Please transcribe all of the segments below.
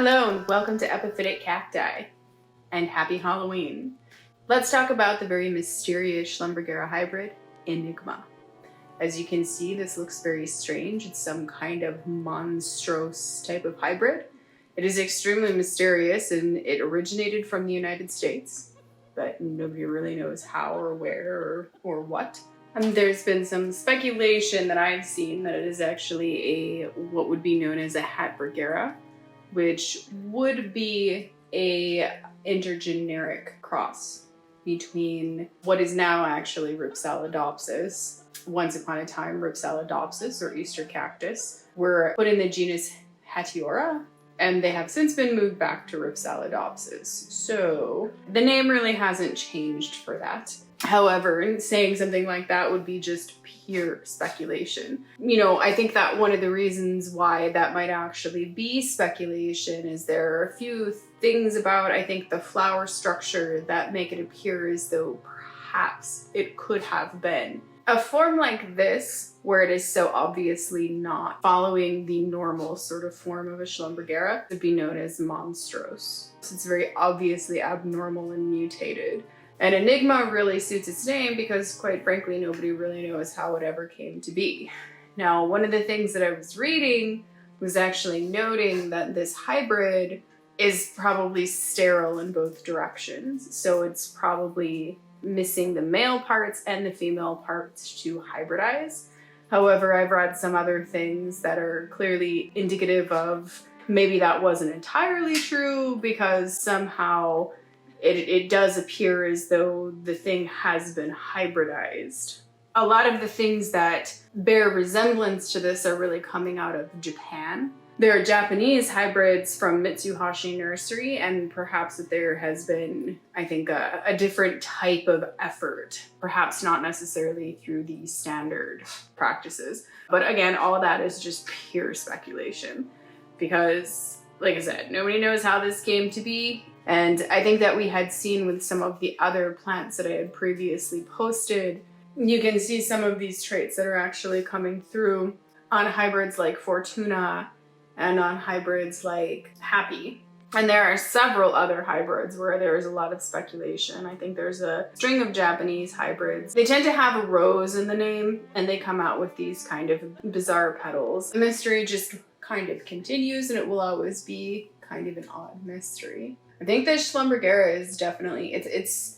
Hello and welcome to Epiphytic Cacti, and happy Halloween. Let's talk about the very mysterious Schlumbergera hybrid, Enigma. As you can see, this looks very strange. It's some kind of monstrous type of hybrid. It is extremely mysterious and it originated from the United States, but nobody really knows how or where or what. There's been some speculation that I've seen that it is actually what would be known as a Hatiora, which would be a intergeneric cross between what is now actually Ripsaladopsis. Once upon a time, Ripsaladopsis or Easter cactus were put in the genus Hatiora, and they have since been moved back to Ripsaladopsis. So the name really hasn't changed for that. However, saying something like that would be just pure speculation. I think that one of the reasons why that might actually be speculation is there are a few things about, I think, the flower structure that make it appear as though perhaps it could have been a form like this, where it is so obviously not following the normal sort of form of a Schlumbergera, would be known as monstrous. So it's very obviously abnormal and mutated. And Enigma really suits its name because, quite frankly, nobody really knows how it ever came to be. Now, one of the things that I was reading was actually noting that this hybrid is probably sterile in both directions. So it's probably missing the male parts and the female parts to hybridize. However, I've read some other things that are clearly indicative of maybe that wasn't entirely true, because somehow it does appear as though the thing has been hybridized. A lot of the things that bear resemblance to this are really coming out of Japan. There are Japanese hybrids from Mitsuhashi Nursery, and perhaps that there has been, I think, a different type of effort, perhaps not necessarily through the standard practices. But again, all of that is just pure speculation because, like I said, nobody knows how this came to be. And I think that we had seen with some of the other plants that I had previously posted, you can see some of these traits that are actually coming through on hybrids like Fortuna and on hybrids like Happy. And there are several other hybrids where there is a lot of speculation. I think there's a string of Japanese hybrids. They tend to have a rose in the name, and they come out with these kind of bizarre petals. The mystery just kind of continues, and it will always be kind of an odd mystery. I think this Schlumbergera is definitely, it's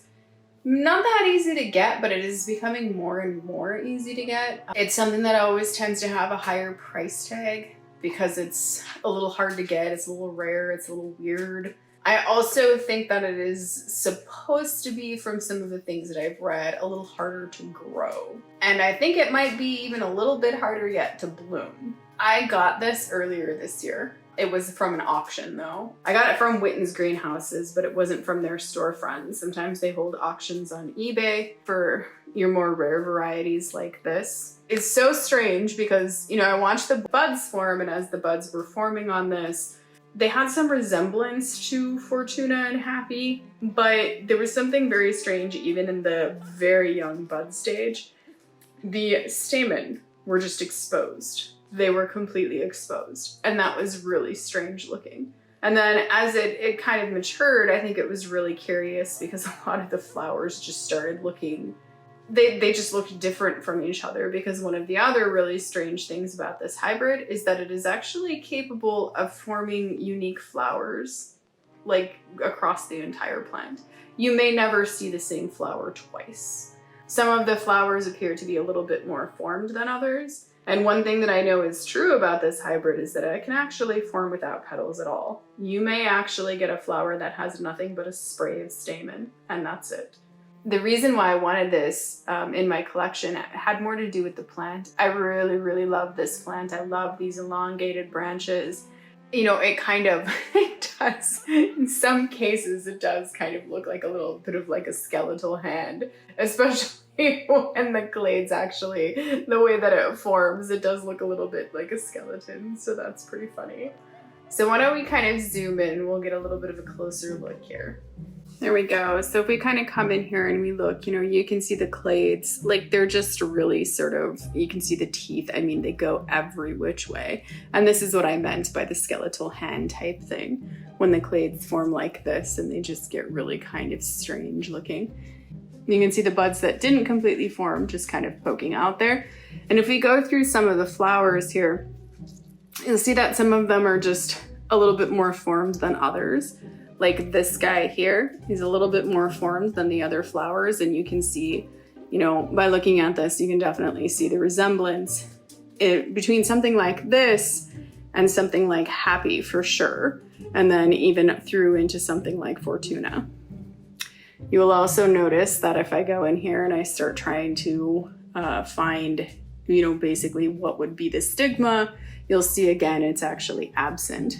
not that easy to get, but it is becoming more and more easy to get. It's something that always tends to have a higher price tag because it's a little hard to get, it's a little rare, it's a little weird. I also think that it is supposed to be, from some of the things that I've read, a little harder to grow. And I think it might be even a little bit harder yet to bloom. I got this earlier this year. It was from an auction though. I got it from Witten's Greenhouses, but it wasn't from their storefront. Sometimes they hold auctions on eBay for your more rare varieties like this. It's so strange because, I watched the buds form, and as the buds were forming on this, they had some resemblance to Fortuna and Happy, but there was something very strange even in the very young bud stage. The stamen were just exposed. They were completely exposed, and that was really strange looking. And then as it kind of matured, I think it was really curious because a lot of the flowers just started looking, they just looked different from each other, because one of the other really strange things about this hybrid is that it is actually capable of forming unique flowers, like across the entire plant. You may never see the same flower twice. Some of the flowers appear to be a little bit more formed than others. And one thing that I know is true about this hybrid is that it can actually form without petals at all. You may actually get a flower that has nothing but a spray of stamen, and that's it. The reason why I wanted this in my collection had more to do with the plant. I really, really love this plant. I love these elongated branches. It kind of, it does, in some cases, it does kind of look like a little bit of like a skeletal hand, especially when the clades actually, the way that it forms, it does look a little bit like a skeleton, so that's pretty funny. So why don't we kind of zoom in, we'll get a little bit of a closer look here. There we go. So if we kind of come in here and we look, you know, you can see the clades, like they're just really sort of, you can see the teeth. I mean, they go every which way. And this is what I meant by the skeletal hand type thing, when the clades form like this and they just get really kind of strange looking. You can see the buds that didn't completely form just kind of poking out there. And if we go through some of the flowers here, you'll see that some of them are just a little bit more formed than others. Like this guy here, he's a little bit more formed than the other flowers. And you can see, you know, by looking at this, you can definitely see the resemblance between something like this and something like Happy for sure. And then even through into something like Fortuna. You will also notice that if I go in here and I start trying to find, you know, basically what would be the stigma, you'll see again, it's actually absent.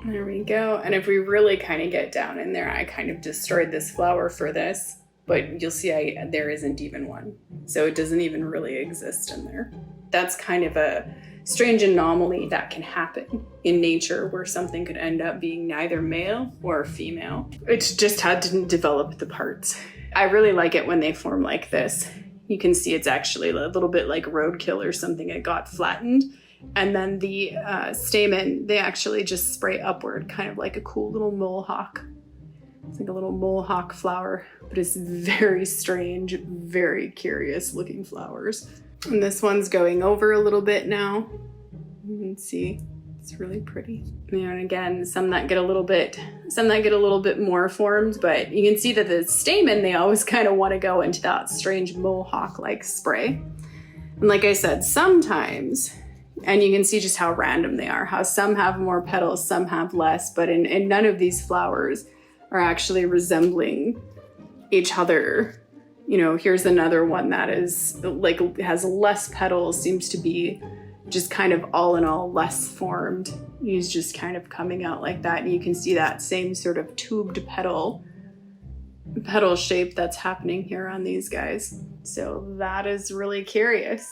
There we go. And if we really kind of get down in there, I kind of destroyed this flower for this, but you'll see there isn't even one. So it doesn't even really exist in there. That's kind of a strange anomaly that can happen in nature where something could end up being neither male or female. It just didn't develop the parts. I really like it when they form like this. You can see it's actually a little bit like roadkill or something. It got flattened. And then the stamen, they actually just spray upward, kind of like a cool little Mohawk. It's like a little Mohawk flower, but it's very strange, very curious looking flowers. And this one's going over a little bit now. You can see it's really pretty. You know, and again, some that get a little bit more formed, but you can see that the stamen, they always kind of want to go into that strange Mohawk-like spray. And like I said, sometimes, and you can see just how random they are, how some have more petals, some have less, but in none of these flowers are actually resembling each other. You know, here's another one that is like, has less petals, seems to be just kind of all in all less formed. He's just kind of coming out like that. And you can see that same sort of tubed petal shape that's happening here on these guys. So that is really curious.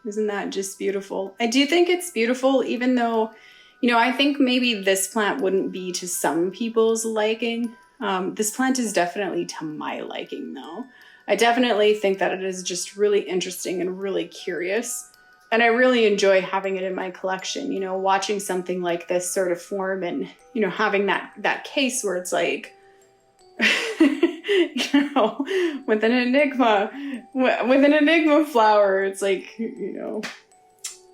Isn't that just beautiful? I do think it's beautiful, even though, you know, I think maybe this plant wouldn't be to some people's liking. This plant is definitely to my liking though. I definitely think that it is just really interesting and really curious. And I really enjoy having it in my collection, you know, watching something like this sort of form and, you know, having that case where it's like, you know, with an Enigma flower, it's like, you know,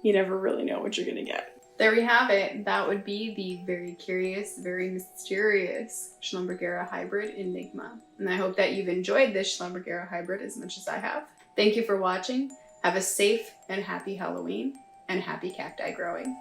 you never really know what you're gonna get. There we have it. That would be the very curious, very mysterious Schlumbergera hybrid Enigma. And I hope that you've enjoyed this Schlumbergera hybrid as much as I have. Thank you for watching. Have a safe and happy Halloween and happy cacti growing.